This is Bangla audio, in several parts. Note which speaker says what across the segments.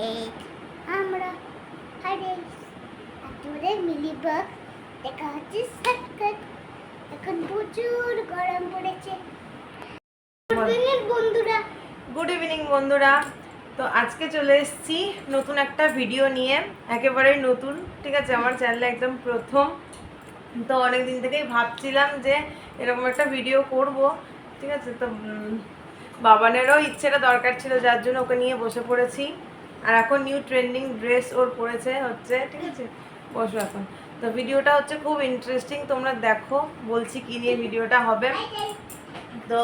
Speaker 1: এক আমরা হারিস আতুরে মিলিবাগ দেখা হচ্ছে সাতকাট এখন প্রচুর গরম পড়েছে।
Speaker 2: গুড ইভিনিং বন্ধুরা। তো আজকে চলে এসেছি নতুন একটা ভিডিও নিয়ে, একেবারেই নতুন, ঠিক আছে, আমার চ্যানেলে একদম প্রথম। তো অনেক দিন থেকেই ভাবছিলাম যে এরকম একটা ভিডিও করব, ঠিক আছে। তো বাবানেরও ইচ্ছেটা দরকার ছিল, যার জন্য ওকে নিয়ে বসে পড়েছি। আর এখন নিউ ট্রেন্ডিং ড্রেস ওর পড়েছে হচ্ছে, ঠিক আছে, বসো এখন। তো ভিডিওটা হচ্ছে খুব ইন্টারেস্টিং, তোমরা দেখো, বলছি কি নিয়ে ভিডিওটা হবে। তো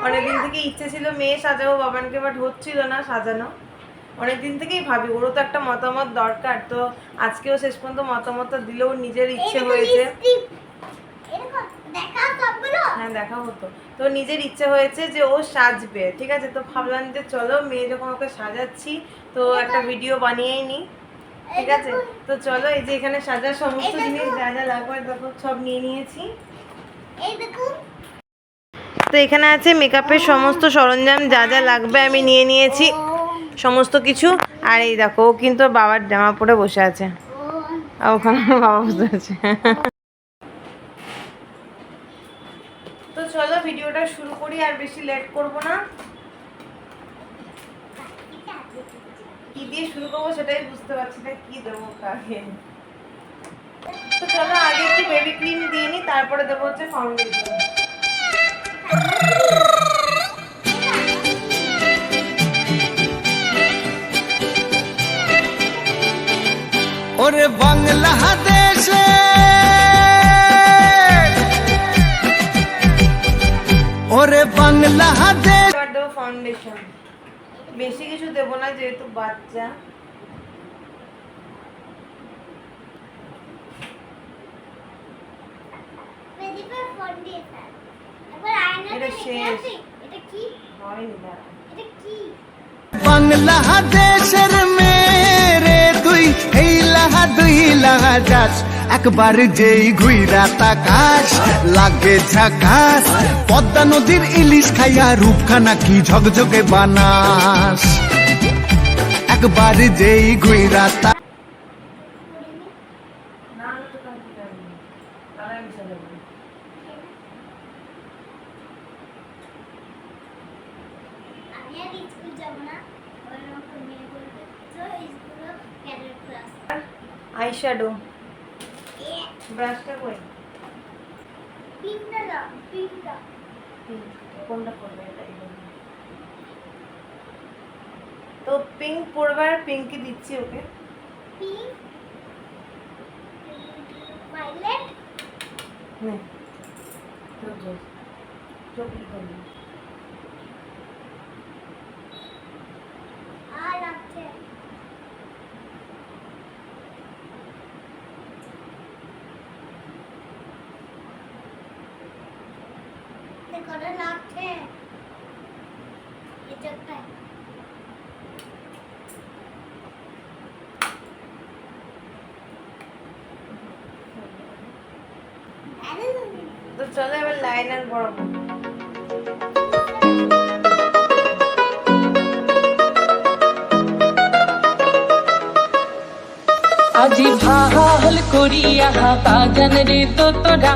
Speaker 2: অনেকদিন থেকে ইচ্ছে ছিল মেয়ে সাজাবো বাবানকে, বাট হচ্ছিল না সাজানো। অনেকদিন থেকেই ভাবি ওরও তো একটা মতামত দরকার, তো আজকেও শেষ পর্যন্ত মতামতটা দিলেও নিজের ইচ্ছে হয়েছে। হ্যাঁ দেখা হতো, তো নিজের ইচ্ছে হয়েছে যে ও সাজবে, ঠিক আছে। তো ভাবলাম যে চলো মেয়ে যখন ওকে সাজাচ্ছি তো একটা ভিডিও বানিয়েই নিই, ঠিক আছে। তো চলো, এই যে এখানে সাজার সমস্ত জিনিস যা যা লাগবে দেখো সব নিয়ে নিয়েছি। তো এখানে আছে মেকআপের সমস্ত সরঞ্জাম, যা যা লাগবে আমি নিয়ে নিয়েছি সমস্ত কিছু। আর এই দেখো ও কিন্তু বাবার জামা পরে বসে আছে, আর ওখানে বাবা বসে আছে। তো চলো ভিডিওটা শুরু করি, আর বেশি লেট করব না। কি দিয়ে শুরু করবো সেটাই বুঝতে পারছি না, কি দেবো কাকে। তো চলো আগে একটু বেবি ক্রিম দিয়ে নিই, তারপরে দেবো হচ্ছে ফাউন্ডেশন।
Speaker 3: ওরে বাংলাদেশে ওরে বাংলাদেশ
Speaker 2: দেবো ফাউন্ডেশন, বেশি কিছু দেবো না যেহেতু বাচ্চা। এটা শেষ হয়নি,
Speaker 3: বাংলাদেশের মেরে তুই এই লাহা দুই লাহা যাস, একবার যেই ঘুইরা তাকাস লাগে ঝাকাস, পদ্মা নদীর ইলিশ খাইয়া রূপখানা কি ঝকঝকে বানাস, একবার যেই ঘুইরা তা
Speaker 2: আইশ্যাডো ব্রাশটা কই, কোনটা করবে এটা? তো পিঙ্ক পরবে, আর পিঙ্কই দিচ্ছি ওকে। নে চোখ করবি। তো চলো এবার লাইনার বরাবর।
Speaker 4: আজি ভাল করিয়া বাগান রে তোরা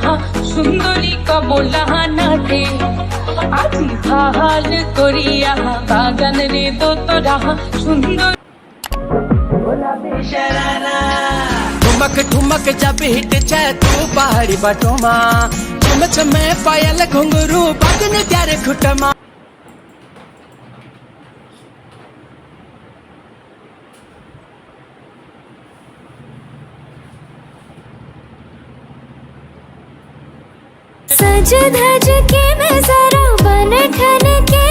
Speaker 4: সুন্দরী কমলা নাথে, আজি ভাল করিয়া বাগান রে তোরা সুন্দর
Speaker 3: ठुमक ठुमक जब हिट जाए तू पहाड़ी बटोमा, चम चमे पायल घुंघरू बजन प्यारे खुटमा।
Speaker 1: सज धज के मैं जरा बन ठन के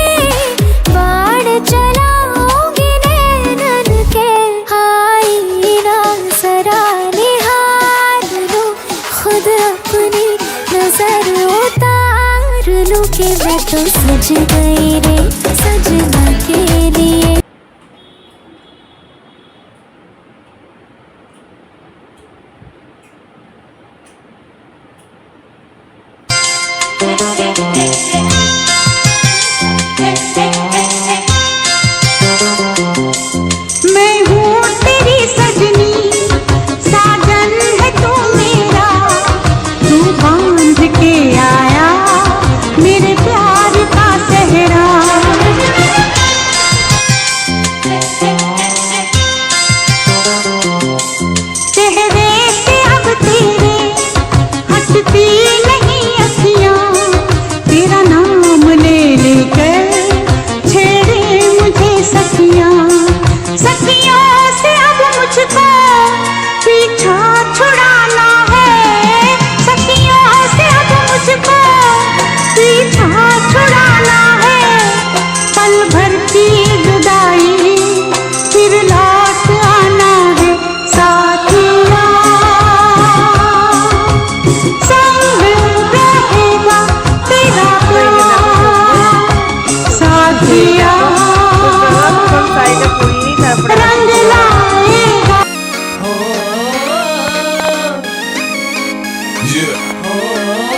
Speaker 1: बाढ़ चलाऊंगी नैनन के, हाय ना जरा निहार लूं खुद अपनी नजर उतार लूं कि मैं तो सज गई रे सजना के लिए।
Speaker 4: मैं
Speaker 1: सखियों से अब मुझको पीछा छुड़ाना है, सखियों से अब मुझको पीछा छुड़ाना है, पल भर की जुदाई फिर लौट आना है, साथिया संग रहेगा तेरा प्यार, साथिया
Speaker 2: শাড়িটা পরিনি তারপরে
Speaker 1: रंग लाएगा।
Speaker 5: Yeah,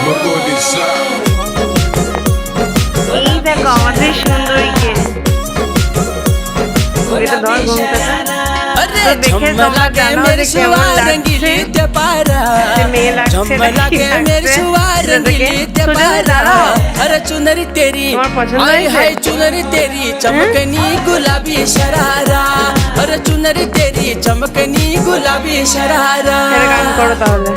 Speaker 5: my boy Desire.
Speaker 2: এই দেখো আমাদের সুন্দরীকে এটা ধর ঘুমটা
Speaker 3: अरे
Speaker 2: तो देखे
Speaker 3: झमला
Speaker 2: তোমরা
Speaker 3: के
Speaker 2: জানো
Speaker 3: मेरे
Speaker 2: যে কেমন
Speaker 3: शुआ
Speaker 2: লাগছে
Speaker 3: रंगीली दीपारा
Speaker 2: যে মেয়ে লাগছে
Speaker 3: झमला
Speaker 2: না কি
Speaker 3: के मेरे
Speaker 2: লাগছে
Speaker 3: शुआ रंगीली दीपारा अरे चुनरी तेरी
Speaker 2: তোমার পছন্দ
Speaker 3: हाय
Speaker 2: হয়েছে?
Speaker 3: हाय चुनरी तेरी चमकनी गुलाबी शरारा अरे चुनरी तेरी चमकनी गुलाबी शरारा
Speaker 2: এটা গান করো তাহলে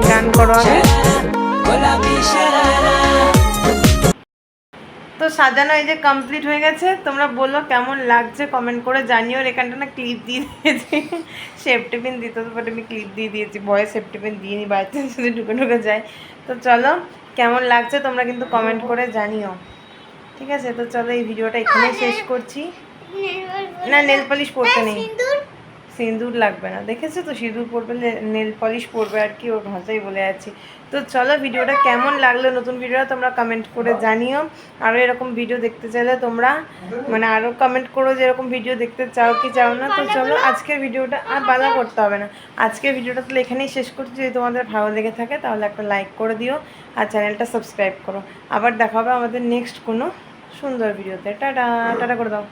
Speaker 2: গান করো আগে তো সাজানো এই যে কমপ্লিট হয়ে গেছে, তোমরা বলো কেমন লাগছে কমেন্ট করে জানিও। আর এখানটা না ক্লিপ দিয়ে দিয়েছি, সেফটি পিন দিতে তো বাট আমি ক্লিপ দিয়ে দিয়েছি, ভয়ে সেফটি পিন দিয়ে নি বাড়িতে যদি ঢুকে ঢুকে যায়। তো চলো কেমন লাগছে তোমরা কিন্তু কমেন্ট করে জানিও, ঠিক আছে? তো চলো এই ভিডিওটা এখানেই শেষ করছি। না নেল পলিশ পরতে নেই, সিঁদুর লাগবে না, দেখেছো তো সিঁদুর পরবে নেল পলিশ পরবে আর কি, ওর ভাষাই বলে যাচ্ছি। তো চলো ভিডিওটা কেমন লাগলো, নতুন ভিডিওটা তোমরা কমেন্ট করে জানিও। আরও এরকম ভিডিও দেখতে চাইলে তোমরা মানে আরও কমেন্ট করো যে এরকম ভিডিও দেখতে চাও কি চাও না। তো চলো আজকের ভিডিওটা আর বাধা করতে হবে না, আজকের ভিডিওটা তাহলে এখানেই শেষ করছি। যদি তোমাদের ভালো লেগে থাকে তাহলে একটা লাইক করে দিও আর চ্যানেলটা সাবস্ক্রাইব করো। আবার দেখা হবে আমাদের নেক্সট কোনো সুন্দর ভিডিওতে। টাটা টাটা করে দাও।